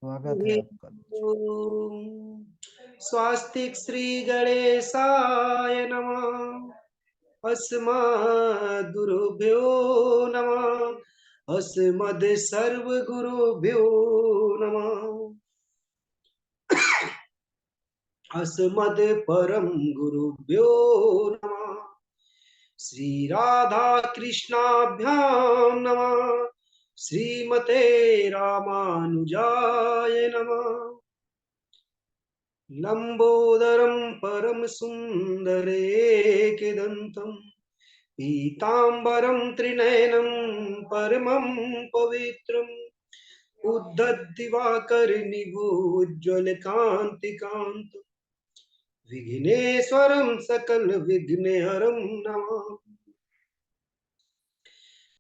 स्वागत है आपका। स्वास्तिक श्री गणेशाय नमः। अस्मद्गुरुभ्यो नमः। अस्मद् सर्वगुरुभ्यो नमः। अस्मद् परम गुरुभ्यो नमः। श्री राधा कृष्णाभ्यां नमः। श्रीमते रामानुजाय नमः। लंबोदरं परम सुंदरेकदंतं पीतांबरं त्रिनयनं परमं पवित्रम् उद्धद्दिवाकरनिभोज्ज्वलकान्तिकान्तं विघ्नेश्वरं सकल विघ्नहरं नमामि।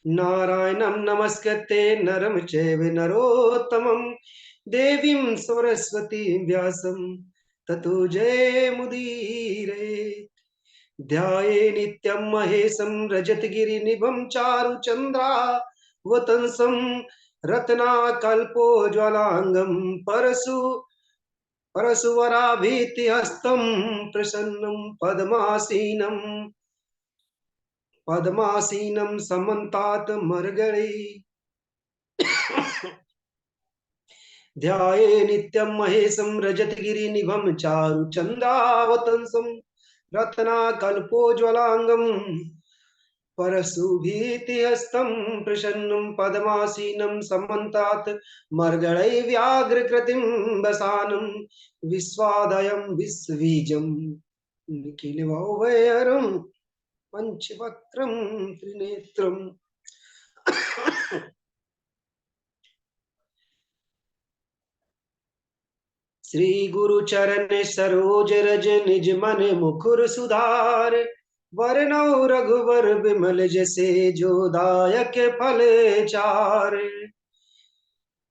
नारायणं नमस्कृत्य नरं चैव नरोत्तमं देवीं सरस्वतीं व्यासं ततो जयमुदीरये। ध्याये नित्यं महेशं रजतगिरिनिभं चारुचन्द्रावतंसं रत्नाकल्पोज्ज्वलाङ्गं परशुवराभीतिहस्तं प्रसन्नं पद्मासीनं समन्तात् मर्गणे। ध्याये नित्यं महेशं रजतगिरिनिभं चारुचन्द्रावतंसं रत्नाकल्पोज्ज्वलाङ्गं परशुभीतिहस्तं प्रसन्नं पद्मासीनं समन्तात् मर्गणै व्याघ्रकृतिं वसानं विश्वादयं विश्वबीजं निखिलभवभयहरं पंचवक्त्रं त्रिनेत्रम्। श्री गुरु चरण सरोज रज निज मन मुकुर सुधार वरनौ रघुवर विमल जसे जो दायक फल चार।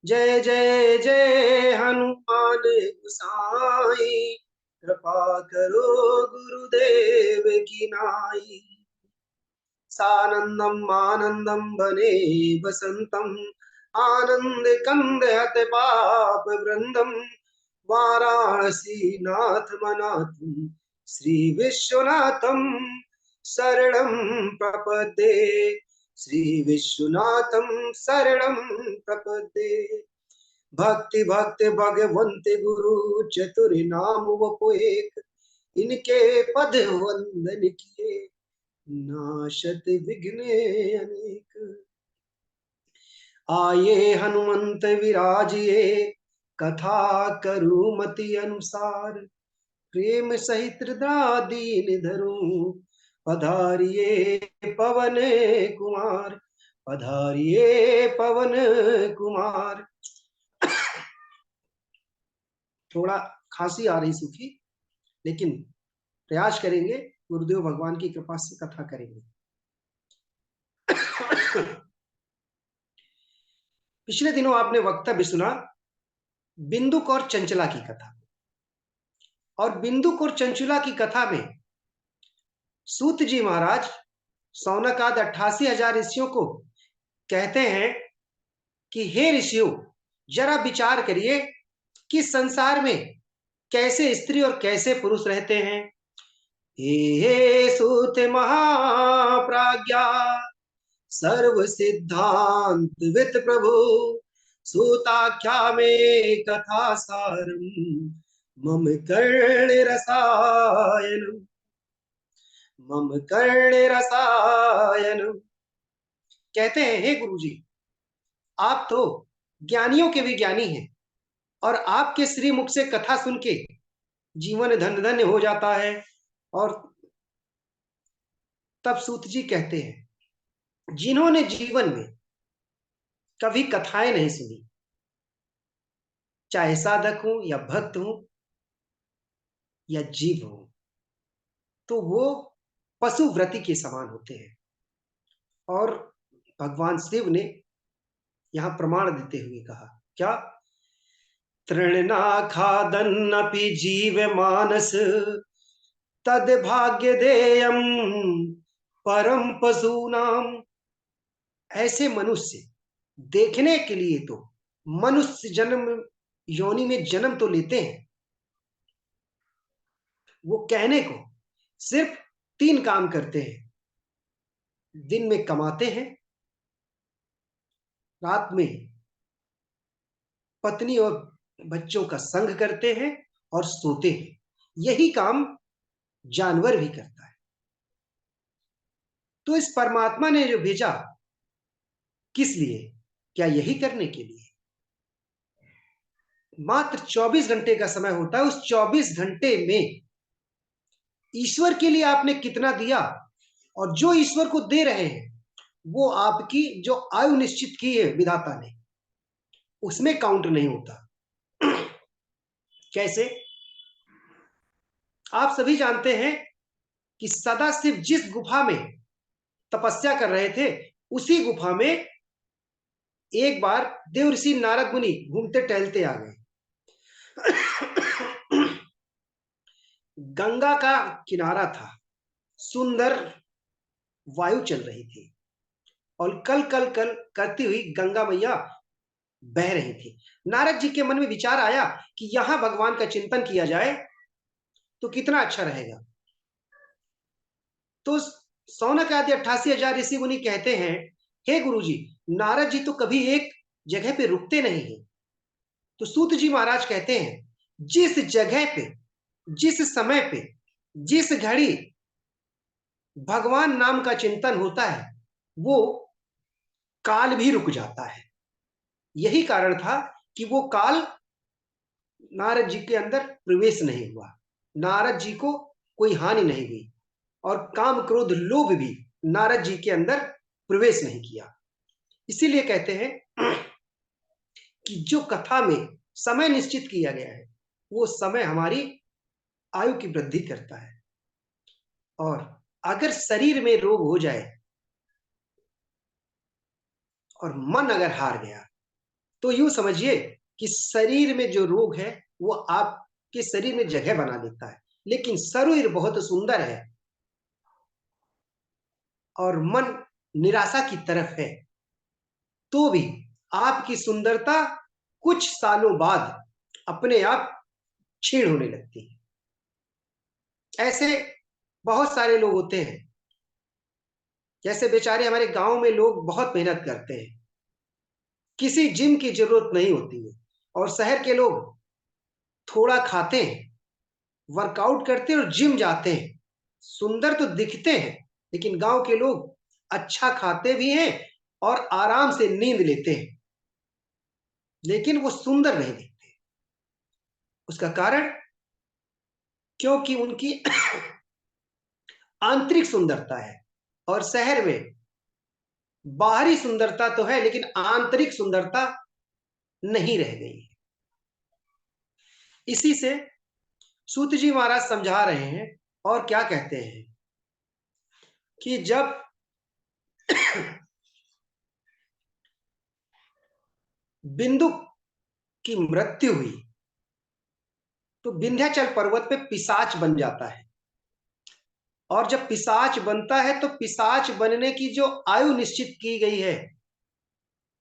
जय जय जय हनुमान गोसाई कृपा करो गुरुदेव की नाई। सानंदम आनंदम बने बसंतम आनंद कंद हत पाप वृंदम वाराणसी नाथ मनातु श्री विश्वनाथम शरणं प्रपद्ये। श्री विश्वनाथम शरणं प्रपद्ये। भक्ति भक्ति भगवंत गुरु चतुर नाम वपु एक इनके पद वंदन किए नाशत विघ्न अनेक। आये हनुमंत विराजिए कथा करु मति अनुसार प्रेम सहित हृदय दीन धरू पधारिए पवन कुमार पधारिए पवन कुमार। थोड़ा खांसी आ रही सूखी, लेकिन प्रयास करेंगे, गुरुदेव भगवान की कृपा से कथा करेंगे। पिछले दिनों आपने वक्तव्य सुना बिंदुक और चंचला की कथा, और बिंदुक और चंचला की कथा में सूत जी महाराज सौनक आदि 88,000 ऋषियों को कहते हैं कि हे ऋषियों, जरा विचार करिए कि संसार में कैसे स्त्री और कैसे पुरुष रहते हैं। हे सूत महाप्राज्ञा सर्व सिद्धांत वित प्रभु सूताख्या में कथा सारम मम कर्ण रसायन मम कर्ण रसायन। कहते हैं हे गुरुजी, आप तो ज्ञानियों के भी ज्ञानी हैं, और आपके श्री मुख से कथा सुन के जीवन धन्य धन्य हो जाता है। और तब सूत जी कहते हैं, जिन्होंने जीवन में कभी कथाएं नहीं सुनी, चाहे साधक हो या भक्त हो या जीव हो, तो वो पशुव्रति के समान होते हैं। और भगवान शिव ने यहां प्रमाण देते हुए कहा, क्या? तृणना खादन्नपि जीव मानस तद भाग्य देयम परम पशूनाम। ऐसे मनुष्य देखने के लिए तो मनुष्य जन्म योनि में जन्म तो लेते हैं, वो कहने को सिर्फ 3 काम करते हैं। दिन में कमाते हैं, रात में पत्नी और बच्चों का संग करते हैं और सोते हैं। यही काम जानवर भी करता है। तो इस परमात्मा ने जो भेजा, किस लिए? क्या यही करने के लिए? मात्र 24 घंटे का समय होता है। उस 24 घंटे में ईश्वर के लिए आपने कितना दिया, और जो ईश्वर को दे रहे हैं वो आपकी जो आयु निश्चित की है विधाता ने, उसमें काउंट नहीं होता। कैसे? आप सभी जानते हैं कि सदाशिव जिस गुफा में तपस्या कर रहे थे, उसी गुफा में एक बार देव ऋषि नारद मुनि घूमते टहलते आ गए। गंगा का किनारा था, सुंदर वायु चल रही थी और कल कल कल करती हुई गंगा मैया बह रही थी। नारद जी के मन में विचार आया कि यहां भगवान का चिंतन किया जाए तो कितना अच्छा रहेगा। तो सौनक आदि 88,000 ऋषि मुनि कहते हैं, हे गुरुजी, नारद जी तो कभी एक जगह पे रुकते नहीं है। तो सूत जी महाराज कहते हैं, जिस जगह पे, जिस समय पे, जिस घड़ी भगवान नाम का चिंतन होता है, वो काल भी रुक जाता है। यही कारण था कि वो काल नारद जी के अंदर प्रवेश नहीं हुआ, नारद जी को कोई हानि नहीं हुई, और काम क्रोध लोभ भी नारद जी के अंदर प्रवेश नहीं किया। इसीलिए कहते हैं कि जो कथा में समय निश्चित किया गया है, वो समय हमारी आयु की वृद्धि करता है। और अगर शरीर में रोग हो जाए और मन अगर हार गया, तो यूं समझिए कि शरीर में जो रोग है वो आपके शरीर में जगह बना लेता है। लेकिन शरीर बहुत सुंदर है और मन निराशा की तरफ है, तो भी आपकी सुंदरता कुछ सालों बाद अपने आप क्षीण होने लगती है। ऐसे बहुत सारे लोग होते हैं, जैसे बेचारे हमारे गांव में लोग बहुत मेहनत करते हैं, किसी जिम की जरूरत नहीं होती है, और शहर के लोग थोड़ा खाते हैं, वर्कआउट करते हैं और जिम जाते हैं, सुंदर तो दिखते हैं, लेकिन गांव के लोग अच्छा खाते भी हैं और आराम से नींद लेते हैं, लेकिन वो सुंदर नहीं दिखते। उसका कारण, क्योंकि उनकी आंतरिक सुंदरता है, और शहर में बाहरी सुंदरता तो है लेकिन आंतरिक सुंदरता नहीं रह गई है। इसी से सूत जी महाराज समझा रहे हैं, और क्या कहते हैं कि जब बिंदु की मृत्यु हुई तो विंध्याचल पर्वत पे पिशाच बन जाता है, और जब पिशाच बनता है तो पिशाच बनने की जो आयु निश्चित की गई है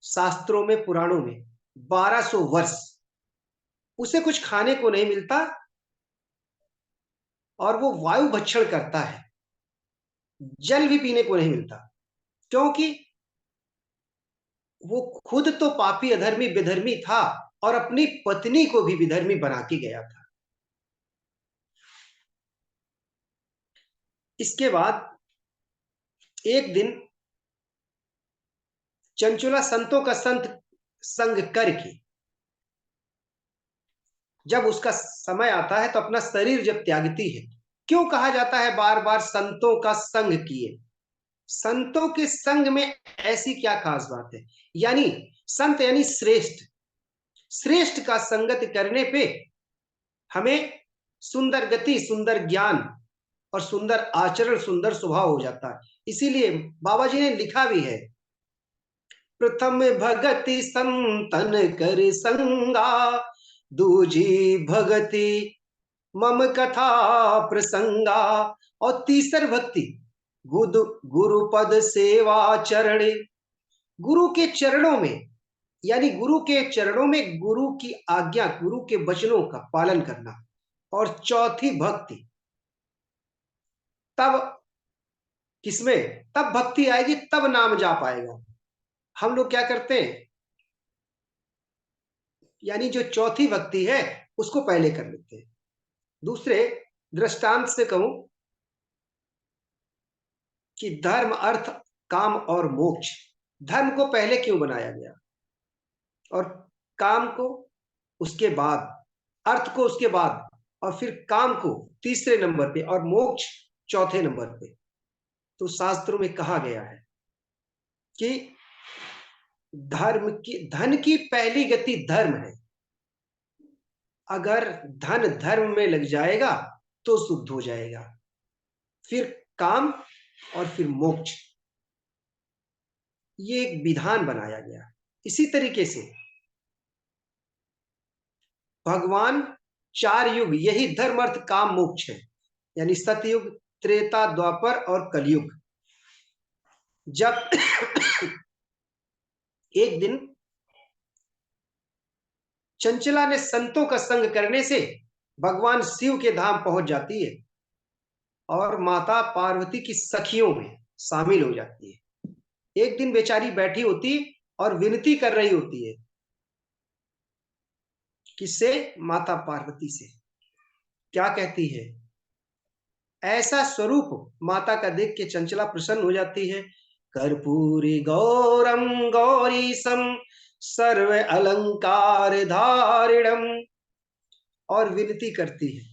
शास्त्रों में, पुराणों में, 1200 वर्ष, उसे कुछ खाने को नहीं मिलता और वो वायु भक्षण करता है, जल भी पीने को नहीं मिलता, क्योंकि वो खुद तो पापी अधर्मी विधर्मी था और अपनी पत्नी को भी विधर्मी बना के गया था। इसके बाद एक दिन चंचुला संतों का संत संग करके जब उसका समय आता है तो अपना शरीर जब त्यागती है, क्यों कहा जाता है बार बार संतों का संग किए? संतों के संग में ऐसी क्या खास बात है? यानी संत यानी श्रेष्ठ, श्रेष्ठ का संगत करने पे हमें सुंदर गति, सुंदर ज्ञान और सुंदर आचरण, सुंदर स्वभाव हो जाता है। इसीलिए बाबा जी ने लिखा भी है, प्रथम भगति संतन कर संगा, दूजी भगति मम कथा प्रसंगा, और तीसर भक्ति गुरु गुरुपद सेवा चरण, गुरु के चरणों में यानी गुरु के चरणों में गुरु की आज्ञा, गुरु के वचनों का पालन करना। और चौथी भक्ति, तब किसमें, तब भक्ति आएगी, तब नाम जा पाएगा। हम लोग क्या करते हैं, यानी जो चौथी भक्ति है उसको पहले कर लेते हैं। दूसरे दृष्टांत से कहूं कि धर्म, अर्थ, काम और मोक्ष, धर्म को पहले क्यों बनाया गया, और काम को उसके बाद, अर्थ को उसके बाद, और फिर काम को तीसरे नंबर पे और मोक्ष चौथे नंबर पे। तो शास्त्रों में कहा गया है कि धन की पहली गति धर्म है। अगर धन धर्म में लग जाएगा तो शुद्ध हो जाएगा, फिर काम और फिर मोक्ष, ये एक विधान बनाया गया। इसी तरीके से भगवान चार युग, यही धर्म अर्थ काम मोक्ष है, यानी सतयुग, त्रेता, द्वापर और कलयुग। जब एक दिन चंचला ने संतों का संग करने से भगवान शिव के धाम पहुंच जाती है और माता पार्वती की सखियों में शामिल हो जाती है। एक दिन बेचारी बैठी होती और विनती कर रही होती है, किससे, माता पार्वती से। क्या कहती है, ऐसा स्वरूप माता का देख के चंचला प्रसन्न हो जाती है। कर्पूरी गौरम गौरीशम सर्व अलंकार धारिणम, और विनती करती है,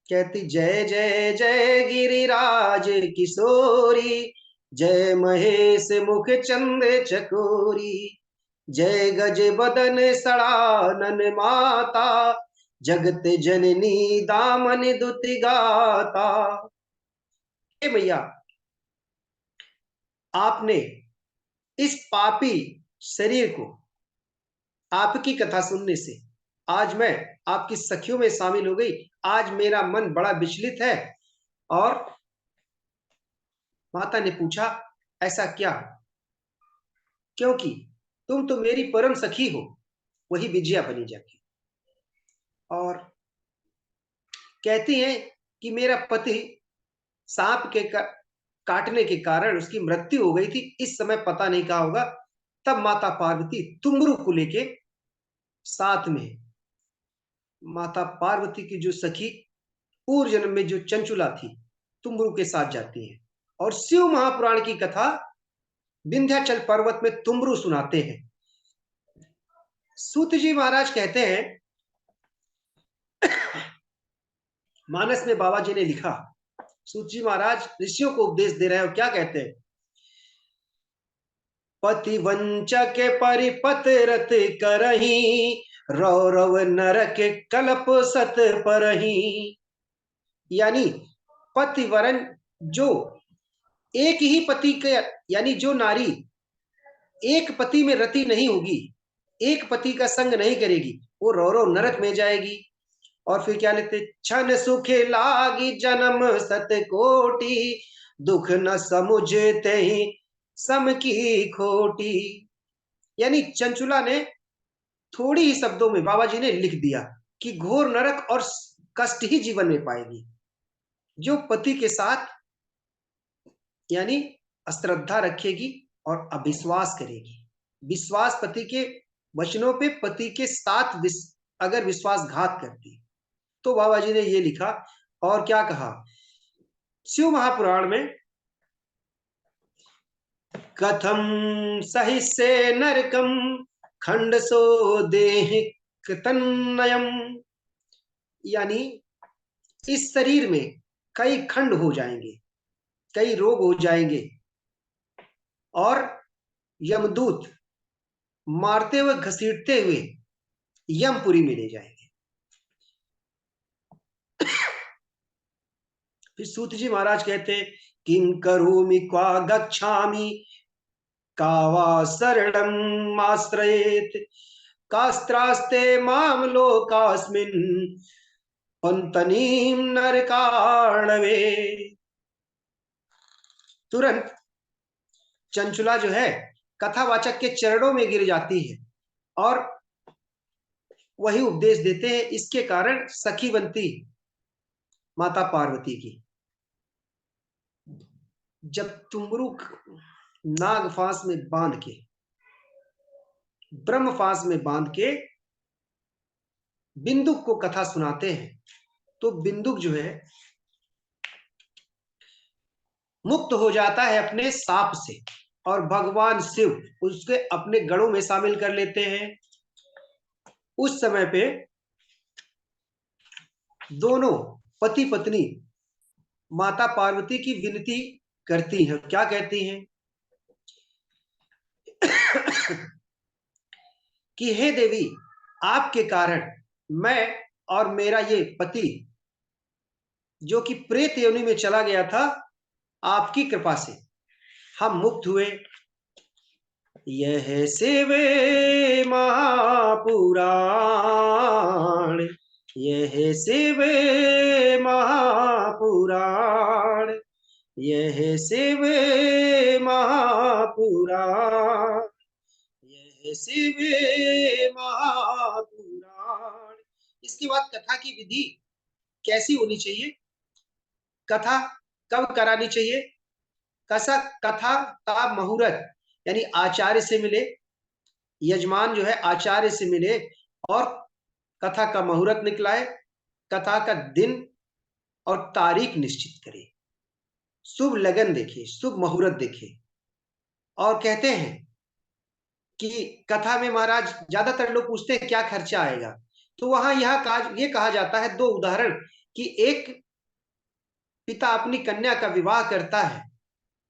कहती जय जय जय गिरिराज किशोरी, जय महेश मुख चंद्र चकोरी, जय गज बदन सड़ानन माता, जगत जननी दामन दुति गाता। हे मैया, आपने इस पापी शरीर को आपकी कथा सुनने से आज मैं आपकी सखियों में शामिल हो गई। आज मेरा मन बड़ा विचलित है। और माता ने पूछा, ऐसा क्या, क्योंकि तुम तो मेरी परम सखी हो, वही विजया बनी जाती। और कहती हैं कि मेरा पति सांप के काटने के कारण उसकी मृत्यु हो गई थी, इस समय पता नहीं कहा होगा। तब माता पार्वती तुमरू को लेके साथ में, माता पार्वती की जो सखी पूर्व जन्म में जो चंचुला थी, तुमरू के साथ जाती है और शिव महापुराण की कथा विंध्याचल पर्वत में तुमरू सुनाते हैं। सूत जी महाराज कहते हैं, मानस में बाबा जी ने लिखा, सूत जी महाराज ऋषियों को उपदेश दे रहे हैं और क्या कहते हैं, पति वंचक परिपत रत करही, रौरव नरक कलप सत परही। यानी पति वरण, जो एक ही पति के, यानी जो नारी एक पति में रति नहीं होगी, एक पति का संग नहीं करेगी, वो रौरव नरक में जाएगी। और फिर क्या लिखते, क्षण सुखे लागी जन्म सत कोटि, दुख न समुझते ही सम की खोटी। यानी चंचुला ने थोड़ी ही शब्दों में बाबा जी ने लिख दिया कि घोर नरक और कष्ट ही जीवन में पाएगी जो पति के साथ, यानी अश्रद्धा रखेगी और अविश्वास करेगी। विश्वास पति के वचनों पे, पति के साथ अगर विश्वासघात करती, तो बाबा जी ने ये लिखा। और क्या कहा शिव महापुराण में, कथम सहिष्ये नरकम खंड सो देह तन्नयम। यानी इस शरीर में कई खंड हो जाएंगे, कई रोग हो जाएंगे और यमदूत मारते हुए घसीटते हुए यमपुरी में ले जाएंगे। फिर सूत जी महाराज कहते, किं करोमि क्वा गच्छामि, कावा शरणम आश्रयेत, कास्त्रास्ते माम लोकास्मिन् पंतनीम नरकाणवे। तुरंत चंचुला जो है कथावाचक के चरणों में गिर जाती है और वही उपदेश देते हैं। इसके कारण सखी बनती माता पार्वती की। जब तुमरुक नाग फांस में बांध के, ब्रह्म फांस में बांध के बिंदुक को कथा सुनाते हैं, तो बिंदुक जो है मुक्त हो जाता है अपने साप से, और भगवान शिव उसके अपने गढ़ों में शामिल कर लेते हैं। उस समय पे दोनों पति पत्नी माता पार्वती की विनती करती हैं। क्या कहती हैं कि हे देवी, आपके कारण मैं और मेरा ये पति जो कि प्रेत योनि में चला गया था, आपकी कृपा से हम मुक्त हुए। यह शिवे महापुराण, यह शिवे महापुराण, यह शिवे महापुराण, यह शिवे महापुराण। इसके बाद कथा की विधि कैसी होनी चाहिए, कथा कब करानी चाहिए? कथा का मुहूर्त यानी आचार्य से मिले, यजमान जो है आचार्य से मिले और कथा का मुहूर्त निकलाए, कथा का दिन और तारीख निश्चित करे, शुभ लगन देखे, शुभ मुहूर्त देखे। और कहते हैं कि कथा में महाराज ज्यादातर लोग पूछते हैं क्या खर्चा आएगा, तो वहां ये कहा जाता है, दो उदाहरण, कि एक पिता अपनी कन्या का विवाह करता है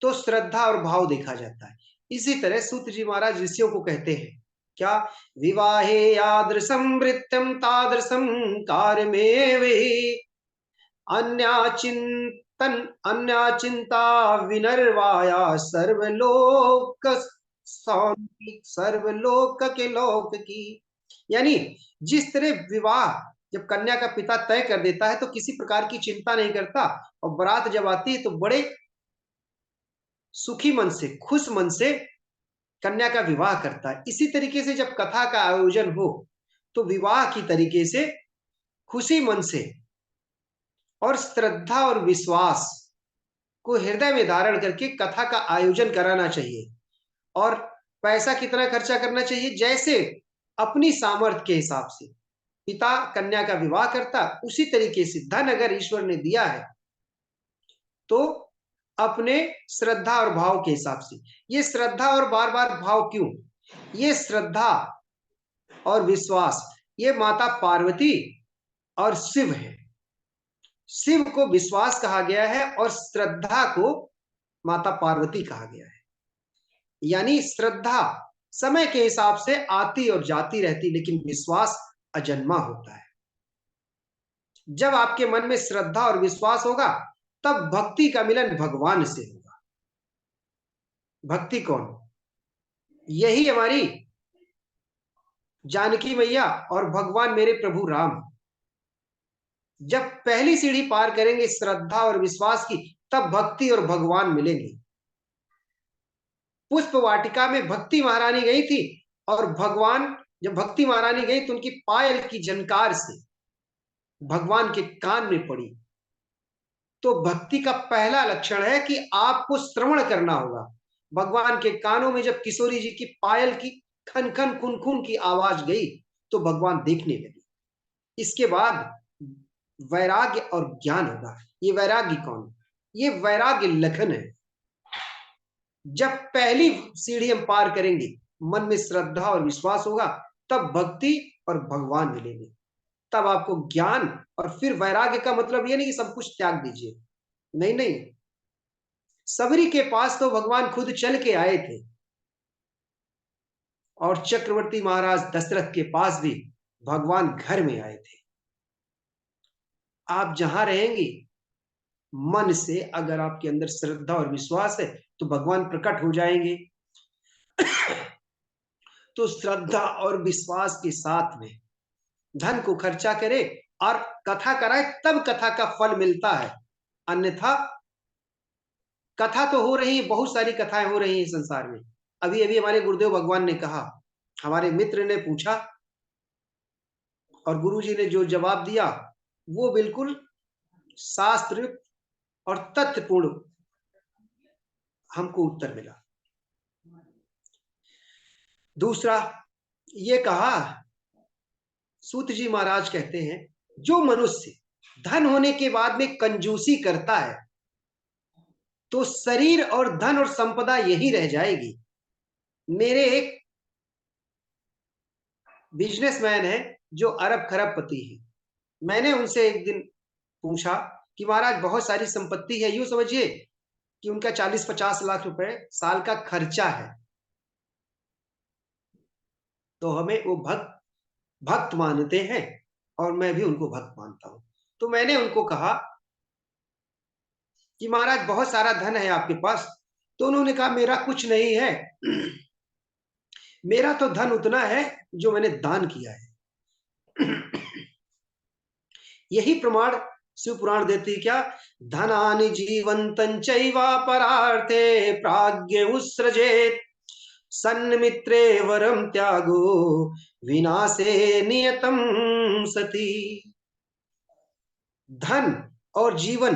तो श्रद्धा और भाव देखा जाता है। इसी तरह सूत जी महाराज ऋषियों को कहते हैं क्या, विवाहे यादृशं वृत्यं तादृशं कार्यमेवहि, अन्याचिंतन अन्याचिंता विनर्वाया, सर्वलोक सर्वलोक के लोक की। यानी जिस तरह विवाह जब कन्या का पिता तय कर देता है तो किसी प्रकार की चिंता नहीं करता, और बारात जब आती है तो बड़े सुखी मन से, खुश मन से कन्या का विवाह करता है। इसी तरीके से जब कथा का आयोजन हो तो विवाह की तरीके से खुशी मन से और श्रद्धा और विश्वास को हृदय में धारण करके कथा का आयोजन कराना चाहिए। और पैसा कितना खर्चा करना चाहिए? जैसे अपनी सामर्थ्य के हिसाब से पिता कन्या का विवाह करता, उसी तरीके से धन अगर ईश्वर ने दिया है तो अपने श्रद्धा और भाव के हिसाब से। ये श्रद्धा और बार बार भाव क्यों? ये श्रद्धा और विश्वास ये माता पार्वती और शिव है। शिव को विश्वास कहा गया है और श्रद्धा को माता पार्वती कहा गया है। यानी श्रद्धा समय के हिसाब से आती और जाती रहती, लेकिन विश्वास अजन्मा होता है। जब आपके मन में श्रद्धा और विश्वास होगा तब भक्ति का मिलन भगवान से होगा। भक्ति कौन? यही हमारी जानकी मैया और भगवान मेरे प्रभु राम। जब पहली सीढ़ी पार करेंगे श्रद्धा और विश्वास की, तब भक्ति और भगवान मिलेंगे। पुष्प वाटिका में भक्ति महारानी गई थी, और भगवान जब भक्ति महारानी गई तो उनकी पायल की झनकार से भगवान के कान में पड़ी। तो भक्ति का पहला लक्षण है कि आपको श्रवण करना होगा। भगवान के कानों में जब किशोरी जी की पायल की खन खन खुन खुन की आवाज गई तो भगवान देखने लगे। इसके बाद वैराग्य और ज्ञान होगा। ये वैराग्य कौन? ये वैराग्य लखन है। जब पहली सीढ़ी हम पार करेंगे, मन में श्रद्धा और विश्वास होगा, तब भक्ति और भगवान मिलेंगे, तब आपको ज्ञान। और फिर वैराग्य का मतलब ये नहीं कि सब कुछ त्याग दीजिए, नहीं नहीं। सबरी के पास तो भगवान खुद चल के आए थे, और चक्रवर्ती महाराज दशरथ के पास भी भगवान घर में आए थे। आप जहां रहेंगे मन से, अगर आपके अंदर श्रद्धा और विश्वास है तो भगवान प्रकट हो जाएंगे। तो श्रद्धा और विश्वास के साथ में धन को खर्चा करे और कथा कराए, तब कथा का फल मिलता है। अन्यथा कथा तो हो रही है, बहुत सारी कथाएं हो रही हैं संसार में। अभी अभी हमारे गुरुदेव भगवान ने कहा हमारे मित्र ने पूछा और गुरुजी ने जो जवाब दिया वो बिल्कुल शास्त्र और तथ्यपूर्ण हमको उत्तर मिला। दूसरा ये कहा, सूत जी महाराज कहते हैं, जो मनुष्य धन होने के बाद में कंजूसी करता है तो शरीर और धन और संपदा यही रह जाएगी। मेरे एक बिजनेसमैन है जो अरब खरबपति है। मैंने उनसे एक दिन पूछा कि महाराज बहुत सारी संपत्ति है, यूं समझिए कि उनका 40-50 लाख रुपए साल का खर्चा है, तो हमें वो भक्त मानते हैं और मैं भी उनको भक्त मानता हूं। तो मैंने उनको कहा कि महाराज बहुत सारा धन है आपके पास। तो उन्होंने कहा मेरा कुछ नहीं है, मेरा तो धन उतना है जो मैंने दान किया है। यही प्रमाण शिव पुराण देती क्या, धनानि जीवंतं चैवा परार्थे प्राज्ञ उत्सृजेत सन्मित्रे वरम त्यागो विनाशे नियतम सती। धन और जीवन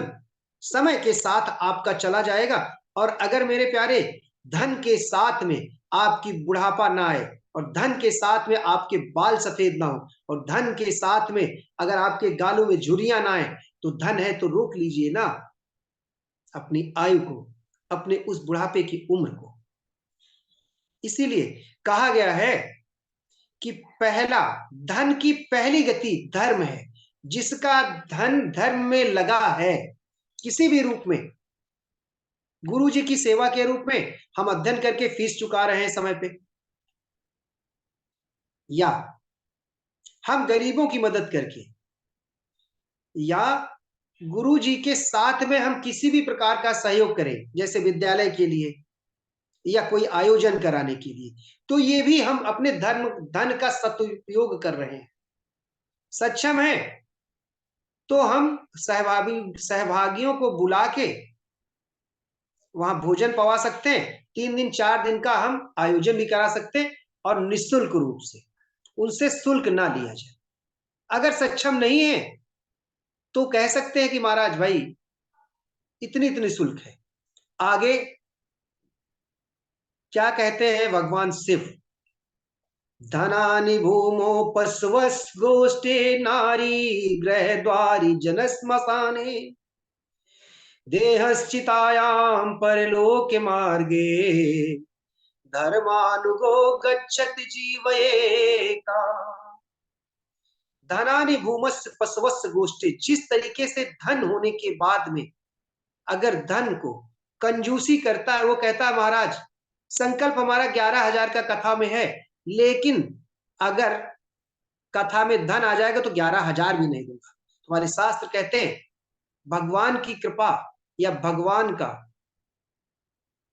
समय के साथ आपका चला जाएगा, और अगर मेरे प्यारे धन के साथ में आपकी बुढ़ापा ना आए और धन के साथ में आपके बाल सफेद ना हो और धन के साथ में अगर आपके गालों में झुर्रियां ना आए, तो धन है तो रोक लीजिए ना अपनी आयु को, अपने उस बुढ़ापे की उम्र को। इसीलिए कहा गया है कि पहला धन की पहली गति धर्म है। जिसका धन धर्म में लगा है, किसी भी रूप में, गुरु जी की सेवा के रूप में हम अध्ययन करके फीस चुका रहे हैं समय पे, या हम गरीबों की मदद करके, या गुरु जी के साथ में हम किसी भी प्रकार का सहयोग करें, जैसे विद्यालय के लिए या कोई आयोजन कराने के लिए, तो ये भी हम अपने धन का सदुपयोग कर रहे हैं। सक्षम है तो हम सहभागियों को बुला के वहां भोजन पवा सकते हैं, 3 दिन 4 दिन का हम आयोजन भी करा सकते हैं और निःशुल्क रूप से, उनसे शुल्क ना लिया जाए। अगर सक्षम नहीं है तो कह सकते हैं कि महाराज भाई इतनी इतनी शुल्क है। आगे क्या कहते हैं भगवान शिव, धनानि भूमो पशवस् गोष्ठे नारी ग्रह द्वारी जन स्मशाने देहश्चितायां परलोक मार्गे धर्मानुगो गच्छति जीवयेका। धनानि भूमस्य पशवस्य गोष्ठे, जिस तरीके से धन होने के बाद में अगर धन को कंजूसी करता है, वो कहता है महाराज संकल्प हमारा 11,000 का कथा में है, लेकिन अगर कथा में धन आ जाएगा तो 11,000 भी नहीं दूंगा। हमारे शास्त्र कहते हैं भगवान की कृपा या भगवान का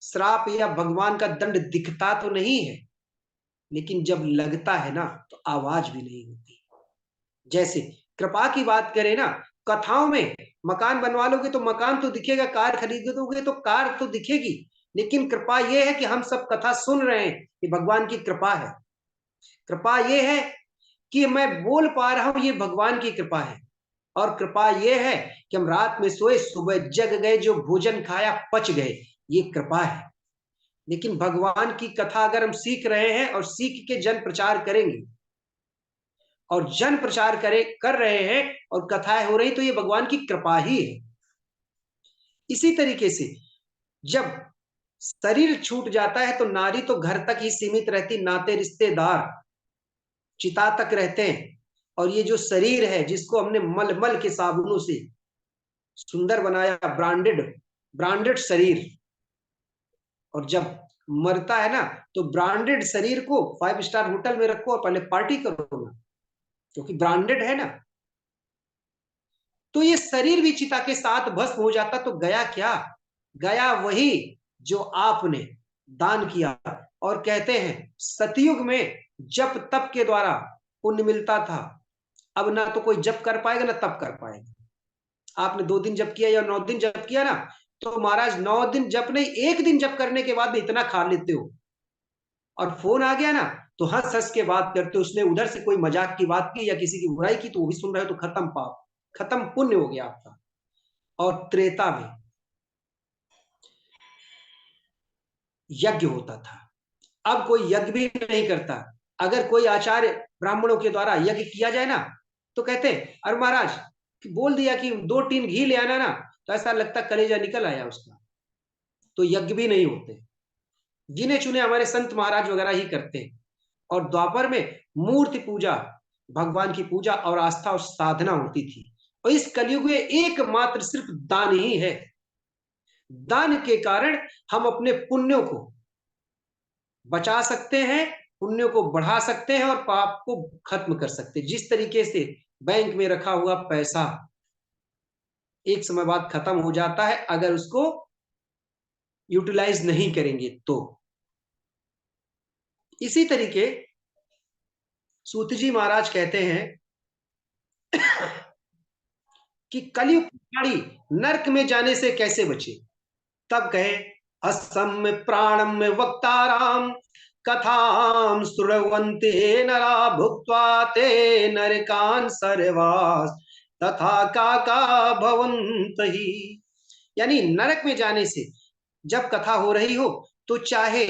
श्राप या भगवान का दंड दिखता तो नहीं है, लेकिन जब लगता है ना तो आवाज भी नहीं होती। जैसे कृपा की बात करें ना, कथाओं में मकान बनवा लोगे तो मकान तो दिखेगा, कार खरीदोगे तो कार तो दिखेगी, लेकिन कृपा यह है कि हम सब कथा सुन रहे हैं, ये भगवान की कृपा है। कृपा यह है कि मैं बोल पा रहा हूं, ये भगवान की कृपा है। और कृपा यह है कि हम रात में सोए, सुबह जग गए, जो भोजन खाया पच गए, ये कृपा है। लेकिन भगवान की कथा अगर हम सीख रहे हैं और सीख के जन प्रचार करेंगे और जन प्रचार कर रहे हैं और कथाएं हो रही, तो ये भगवान की कृपा ही है। इसी तरीके से जब शरीर छूट जाता है तो नारी तो घर तक ही सीमित रहती, नाते रिश्तेदार चिता तक रहते हैं, और ये जो शरीर है जिसको हमने मल मल के साबुनों से सुंदर बनाया, ब्रांडेड ब्रांडेड शरीर, और जब मरता है ना तो ब्रांडेड शरीर को 5 स्टार होटल में रखो और पहले पार्टी करो ना, क्योंकि ब्रांडेड है ना। तो ये शरीर भी चिता के साथ भस्म हो जाता, तो गया क्या, गया वही जो आपने दान किया। और कहते हैं सतयुग में जप तप के द्वारा पुण्य मिलता था, अब ना तो कोई जप कर पाएगा ना तप कर पाएगा। आपने 2 दिन जप किया या 9 दिन जप किया ना, तो महाराज 9 दिन जप नहीं, 1 दिन जप करने के बाद भी इतना खा लेते हो, और फोन आ गया ना तो हंस हंस के बात करते, उसने उधर से कोई मजाक की बात की या किसी की बुराई की तो वो भी सुन रहे हो, तो खत्म पाप, खत्म पुण्य हो गया आपका। और त्रेता में यज्ञ होता था, अब कोई यज्ञ भी नहीं करता। अगर कोई आचार्य ब्राह्मणों के द्वारा यज्ञ किया जाए ना, तो कहते अरे महाराज बोल दिया कि 2 टीन घी ले आना ना, तो ऐसा लगता कलेजा निकल आया उसका। तो यज्ञ भी नहीं होते, गिने चुने हमारे संत महाराज वगैरह ही करते हैं। और द्वापर में मूर्ति पूजा, भगवान की पूजा और आस्था और साधना होती थी। और इस कलयुग में एकमात्र सिर्फ दान ही है। दान के कारण हम अपने पुण्यों को बचा सकते हैं, पुण्यों को बढ़ा सकते हैं और पाप को खत्म कर सकते हैं। जिस तरीके से बैंक में रखा हुआ पैसा एक समय बाद खत्म हो जाता है अगर उसको यूटिलाइज नहीं करेंगे तो। इसी तरीके सूत जी महाराज कहते हैं कि कलयुग प्राणी नरक में जाने से कैसे बचे। तब कहे असम प्राणम वक्ताराम कथाम श्रवन्ते नरा भुक्त्वा ते नरकान सर्वास तथा काका भवंत ही। यानी नरक में जाने से जब कथा हो रही हो तो चाहे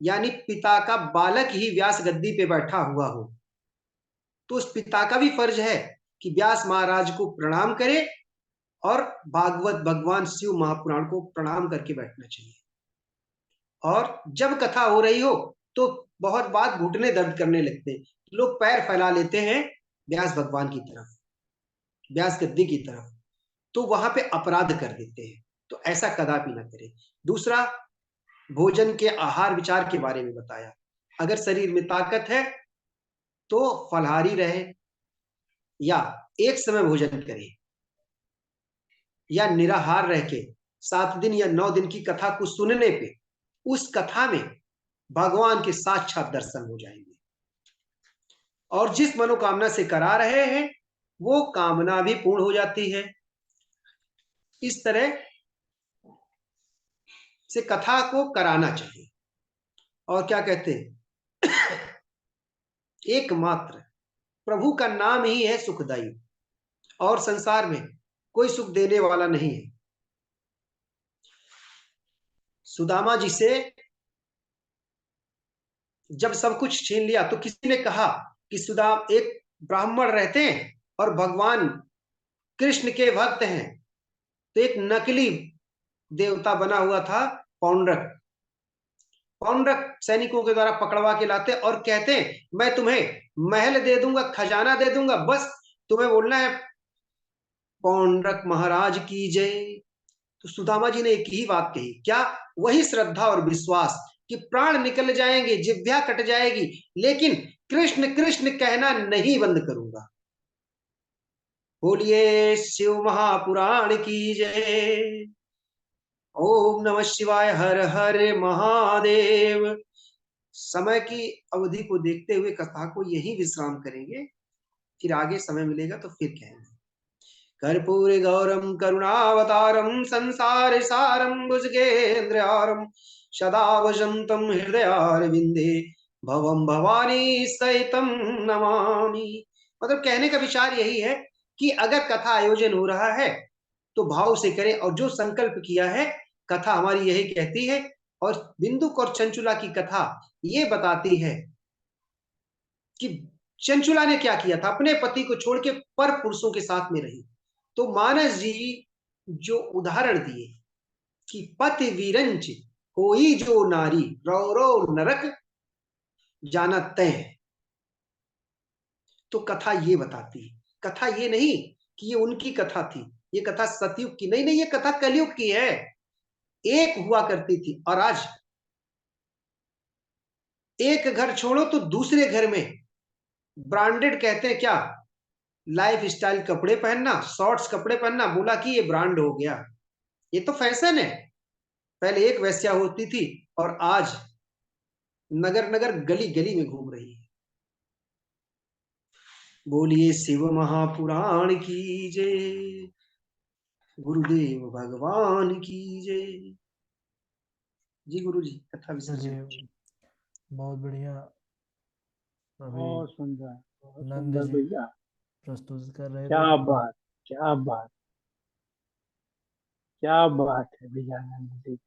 यानी पिता का बालक ही व्यास गद्दी पे बैठा हुआ हो, तो उस पिता का भी फर्ज है कि व्यास महाराज को प्रणाम करे और भागवत भगवान शिव महापुराण को प्रणाम करके बैठना चाहिए। और जब कथा हो रही हो तो बहुत बात घुटने दर्द करने लगते हैं, लोग पैर फैला लेते हैं व्यास भगवान की तरफ, व्यास गद्दी की तरफ, तो वहां पे अपराध कर देते हैं। तो ऐसा कदापि ना करें। दूसरा, भोजन के आहार विचार के बारे में बताया। अगर शरीर में ताकत है तो फलाहारी रहे या एक समय भोजन करे या निराहार रह के 7 दिन या 9 दिन की कथा को सुनने पे उस कथा में भगवान के साक्षात दर्शन हो जाएंगे और जिस मनोकामना से करा रहे हैं वो कामना भी पूर्ण हो जाती है। इस तरह से कथा को कराना चाहिए। और क्या कहते हैं एकमात्र प्रभु का नाम ही है सुखदाई और संसार में कोई सुख देने वाला नहीं है। सुदामा जी से जब सब कुछ छीन लिया तो किसी ने कहा कि सुदाम एक ब्राह्मण रहते हैं और भगवान कृष्ण के भक्त हैं। तो एक नकली देवता बना हुआ था पौंड्रक, पौंड्रक सैनिकों के द्वारा पकड़वा के लाते और कहते मैं तुम्हें महल दे दूंगा, खजाना दे दूंगा, बस तुम्हें बोलना है पौंड्रक महाराज की जय। तो सुदामा जी ने एक ही बात कही, क्या? वही श्रद्धा और विश्वास कि प्राण निकल जाएंगे, जिह्वा कट जाएगी, लेकिन कृष्ण कृष्ण कहना नहीं बंद करूंगा। बोलिए शिव महापुराण की जय। ओम नमः शिवाय, हर हर महादेव। समय की अवधि को देखते हुए कथा को यही विश्राम करेंगे, फिर आगे समय मिलेगा तो फिर कहेंगे। कर्पूर गौरम करुणावतारम संसार सारम भुजगेन्द्रहारम सदा वसंतम हृदयारविंदे भवम भवानी सहितम नमामि। मतलब कहने का विचार यही है कि अगर कथा आयोजन हो रहा है तो भाव से करें, और जो संकल्प किया है, कथा हमारी यही कहती है। और बिंदुक और चंचुला की कथा ये बताती है कि चंचुला ने क्या किया था, अपने पति को छोड़ के पर पुरुषों के साथ में रही। तो मानस जी जो उदाहरण दिए कि पति विरंच कोई जो नारी रौरव नरक जाना तय, तो कथा ये बताती है। कथा ये नहीं कि ये उनकी कथा थी, ये कथा सतयुग की नहीं, नहीं, ये कथा कलयुग की है। एक हुआ करती थी और आज एक घर छोड़ो तो दूसरे घर में ब्रांडेड कहते हैं क्या, लाइफ स्टाइल कपड़े पहनना, शॉर्ट्स कपड़े पहनना, बोला कि ये ब्रांड हो गया, ये तो फैशन है। पहले एक वैश्या होती थी और आज नगर नगर गली गली में घूम रही है। बोलिए शिव महापुराण की जय, गुरुदेव भगवान की जय। जी गुरु जी, कथा विसर्जन। चलिए, बहुत बढ़िया अभी बहुत नंद सुंदर जी भैया। प्रस्तुत कर रहे थे। क्या बात, क्या बात, क्या बात है भैया, आनंद जी।